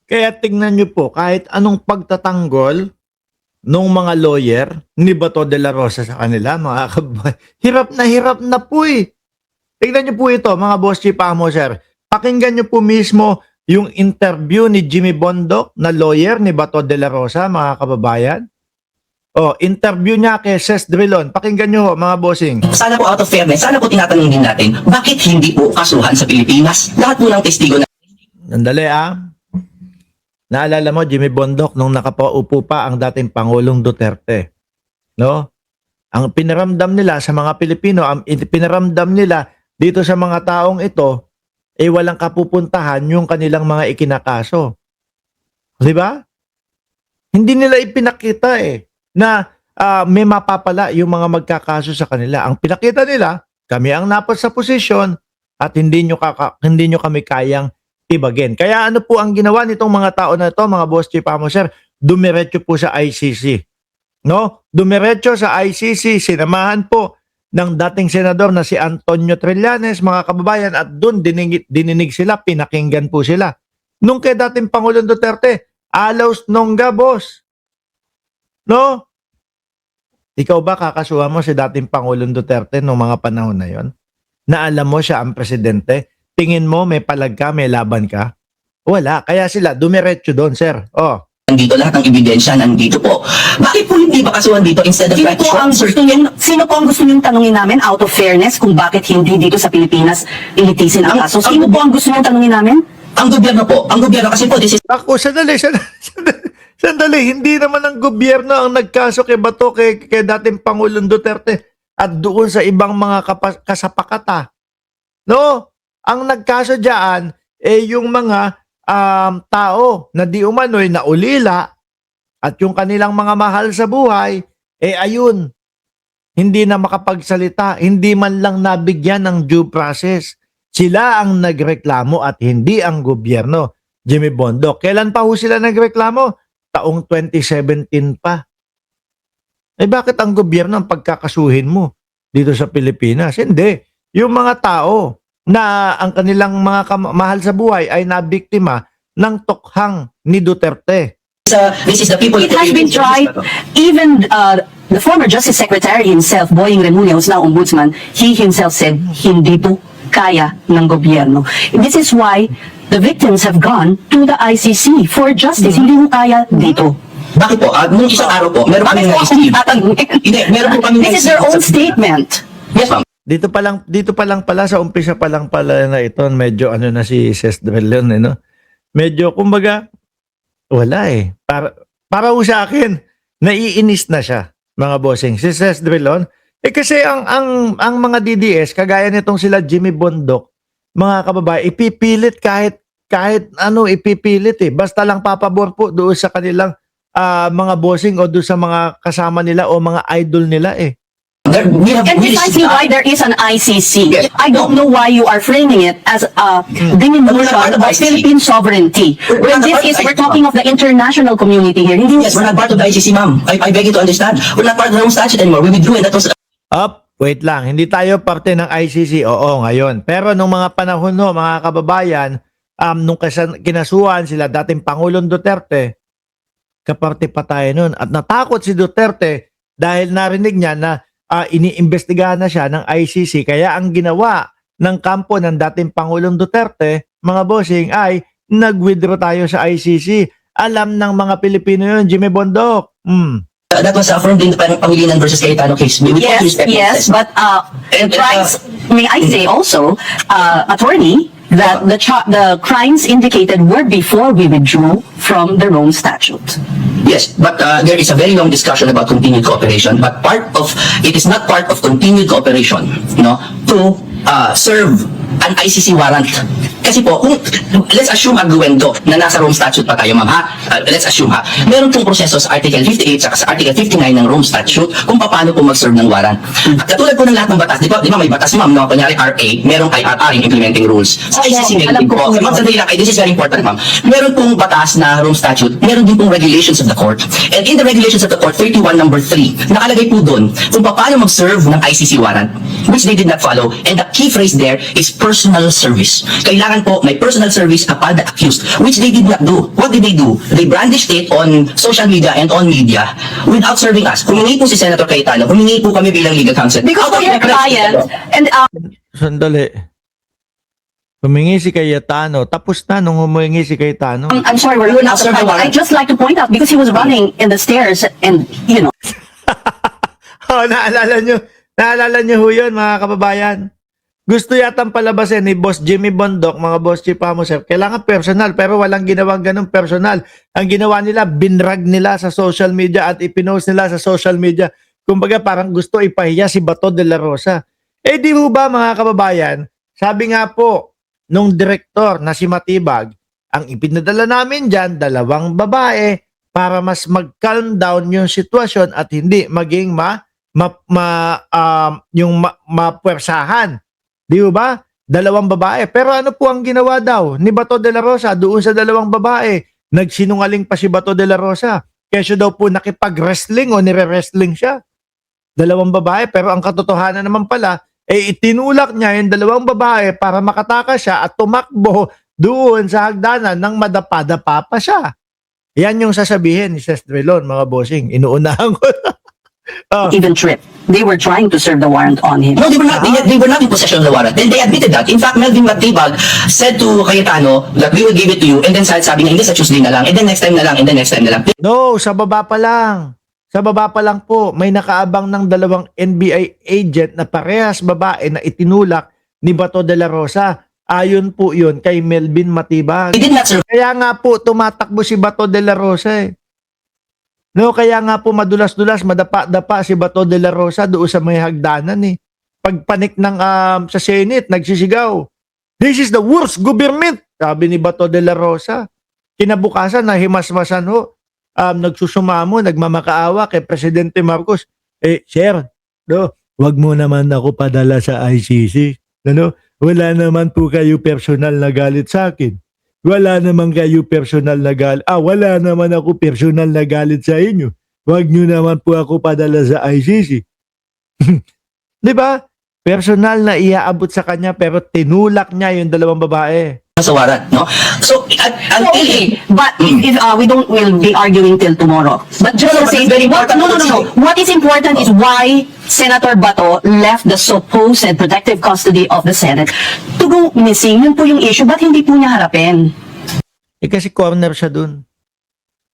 Kaya tingnan nyo po, kahit anong pagtatanggol nung mga lawyer ni Bato de la Rosa sa kanila, mga kababayan, hirap na po eh. Tingnan nyo po ito, mga boss chief amo, sir. Pakinggan nyo po mismo yung interview ni Jimmy Bondoc na lawyer ni Bato de la Rosa, mga kababayan. Interview niya kay Ses Drilon. Pakinggan nyo, mga bossing. Sana po out of fairness, sana po tinatanong din natin, bakit hindi po kasuhan sa Pilipinas? Lahat po ng testigo na... Nandali Naalala mo, Jimmy Bondoc, nung nakapaupo pa ang dating Pangulong Duterte. No? Ang pinaramdam nila sa mga Pilipino, ang pinaramdam nila dito sa mga taong ito, walang kapupuntahan yung kanilang mga ikinakaso. Di ba? Hindi nila ipinakita na may mapapala yung mga magkakaso sa kanila. Ang pinakita nila, kami ang napas sa posisyon at hindi nyo kami kayang ibagin. Kaya ano po ang ginawa nitong mga tao na ito, mga boss chief amo, sir? Dumiretso po sa ICC. No? Dumiretso sa ICC, sinamahan po ng dating senador na si Antonio Trillanes, mga kababayan, at doon dininig sila, pinakinggan po sila. Nung kay dating Pangulong Duterte, alaus nongga, boss. No? Ikaw ba kakasuhan mo si dating Pangulong Duterte noong mga panahon na yon? Na alam mo siya ang presidente? Tingin mo may palag ka, may laban ka? Wala. Kaya sila dumiretso doon, sir. Nandito lahat ng ebidensya, nandito po. Bakit po hindi ba kasuhan dito instead of... Sino po ang gusto niyong tanungin namin out of fairness kung bakit hindi dito sa Pilipinas ilitisin ang kaso? Sino po ang gusto niyong tanungin namin? Ang gobyerno po. Ang gobyerno kasi po, this is... Ako, sandali. Hindi naman ang gobyerno ang nagkaso kay Bato, kay dating Pangulong Duterte at doon sa ibang mga kasapakata. No? Ang nagkaso dyan, yung mga tao na di umano'y naulila at yung kanilang mga mahal sa buhay, ayun, hindi na makapagsalita, hindi man lang nabigyan ng due process. Sila ang nagreklamo at hindi ang gobyerno, Jimmy Bondoc. Kailan pa ho sila nagreklamo? Taong 2017 pa. Bakit ang gobyerno ang pagkakasuhin mo dito sa Pilipinas? Hindi. Yung mga tao na ang kanilang mga mahal sa buhay ay nabiktima ng tokhang ni Duterte. This is the people... It has been tried. Even the former Justice Secretary himself, Boying Remulla, who's now ombudsman, he himself said, hindi po kaya ng gobyerno. This is why the victims have gone to the ICC for justice. Hindi mo kaya dito. Bakit po? Nung isang araw po, meron kami na-receive. Hindi, meron po kami This is their own statement. Yes, ma'am. Dito pa lang pala, sa umpisa pa lang pala na ito, medyo na si Ses Drilon, no? Medyo, kumbaga, wala Para ho sa akin, naiinis na siya, mga bossing. Si Ses Drilon, kasi ang mga DDS, kagaya nitong sila Jimmy Bondoc, mga kababae, ipipilit kahit ipipilit Basta lang papabor po doon sa kanilang mga bossing o doon sa mga kasama nila o mga idol nila And precisely why there is an ICC. Yes. I don't know why you are framing it as a diminution of Philippine sovereignty. When we're talking of the international community here. Yes, we're not part of the ICC, ma'am. I beg you to understand. We're not part of the Rome Statute anymore. We withdrew and that was... Wait lang. Hindi tayo parte ng ICC. Oo, ngayon. Pero nung mga panahon mga kababayan, nung kinasuhan sila dating Pangulong Duterte, kaparte pa tayo nun. At natakot si Duterte dahil narinig niya na iniimbestigahan na siya ng ICC. Kaya ang ginawa ng kampo ng dating Pangulong Duterte, mga bossing, ay nag-withdraw tayo sa ICC. Alam ng mga Pilipino yun, Jimmy Bondoc. That was affirmed in the Pangilinan versus Cayetano case. Yes, but may I say also, attorney, that the crimes indicated were before we withdrew from the Rome Statute. Yes, but there is a very long discussion about continued cooperation, but it is not part of continued cooperation, to serve an ICC warrant. Kasi po, let's assume arguendo na nasa Rome Statute pa tayo, ma'am, ha? Let's assume, ha? Meron pong proseso sa Article 58 at sa Article 59 ng Rome Statute kung paano po mag-serve ng warrant. Katulad po ng lahat ng batas, di ba may batas, ma'am, no? Kunyari RA, merong IRR in implementing rules. Sa ICC, meron din po. Ma'am, sandali lang, this is very important, ma'am. Meron pong batas na Rome Statute, meron din pong regulations of the court. And in the regulations of the court, 31 number 3, nakalagay po doon kung paano mag-serve ng ICC warrant. which they did not follow. And the key phrase there is personal service. Kailangan po may personal service upon the accused, which they did not do. What did they do? They brandished it on social media and on media without serving us. Humingi po si Senator Cayetano, humingi po kami bilang legal counsel. Because Out of of your reference to the client, law. and Sandali. Humingi si Cayetano. Tapos na nung humingi si Cayetano. I'm sorry, we're You were running not out of served the time. warrant. I'd just like to point out, because he was running in the stairs and, you know, Oh, naalala nyo ho yun, mga kababayan. Gusto yatang palabasin ni Boss Jimmy Bondok, mga Boss Chief Amoser. Kailangan personal, pero walang ginawang ganun personal. Ang ginawa nila, binrag nila sa social media at ipinost nila sa social media. Kumbaga parang gusto ipahiya si Bato de la Rosa. Eh di ho ba, mga kababayan, sabi nga po nung direktor na si Matibag, ang ipinadala namin dyan, 2 babae para mas mag-calm down yung sitwasyon at hindi maging mapwersahan. Di ba? 2 babae. Pero ano po ang ginawa daw ni Bato de la Rosa doon sa 2 babae? Nagsinungaling pa si Bato de la Rosa. Kesyo daw po nakipag-wrestling o nire-wrestling siya. 2 babae. Pero ang katotohanan naman pala, itinulak niya yung 2 babae para makatakas siya at tumakbo doon sa hagdanan nang madapa-dapa pa siya. Yan yung sasabihin ni Ses Drilon, mga bossing. Inuunahan ko. even trip. They were trying to serve the warrant on him. No, they were not. They were not in possession of the warrant. Then they admitted that. In fact, Melvin Matibag said to Cayetano that we will give it to you. And then sabi niya, hindi sa Tuesday na lang. And then next time na lang. And then next time na lang. No, sa baba pa lang. Sa baba pa lang po, may nakaabang ng 2 NBI agent na parehas babae na itinulak ni Bato de la Rosa. Ayon po yun kay Melvin Matibag. They did not serve. Kaya nga po, tumatakbo si Bato de la Rosa eh. No, kaya nga po madulas-dulas, madapa-dapa si Bato de la Rosa doon sa may hagdanan eh. Pagpanik ng sa Senate, nagsisigaw. This is the worst government, sabi ni Bato de la Rosa. Kinabukasan na himasmasan ho. Nagsusumamo, nagmamakaawa kay Presidente Marcos. Sir, no, wag mo naman ako padala sa ICC. Ano? Wala naman po kayo personal na galit sa akin. Wala naman kayo personal na galit. Wala naman ako personal na galit sa inyo. Wag nyo naman po ako padala sa ICC. Di ba? Personal na iaabot sa kanya pero tinulak niya yung 2 babae. Sa warrant, no? So, Okay, but if we'll be arguing till tomorrow. But just No, to but say, it's very important no. to say. What is important is why Senator Bato left the supposed protective custody of the Senate to go missing. Yun po yung issue. Ba't hindi po niya harapin? Kasi corner siya dun.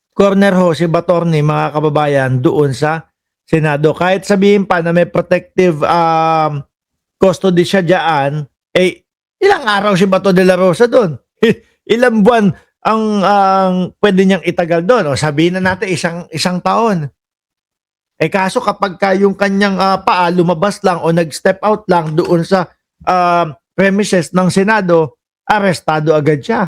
Corner ho si Batorni, mga kababayan, doon sa Senado. Kahit sabihin pa na may protective custody siya dyan, ilang araw si Bato de la Rosa doon? Ilang buwan ang pwede niyang itagal doon? O sabihin na natin isang taon. Kaso kapag yung kanyang paa lumabas lang o nag-step out lang doon sa premises ng Senado, arestado agad siya.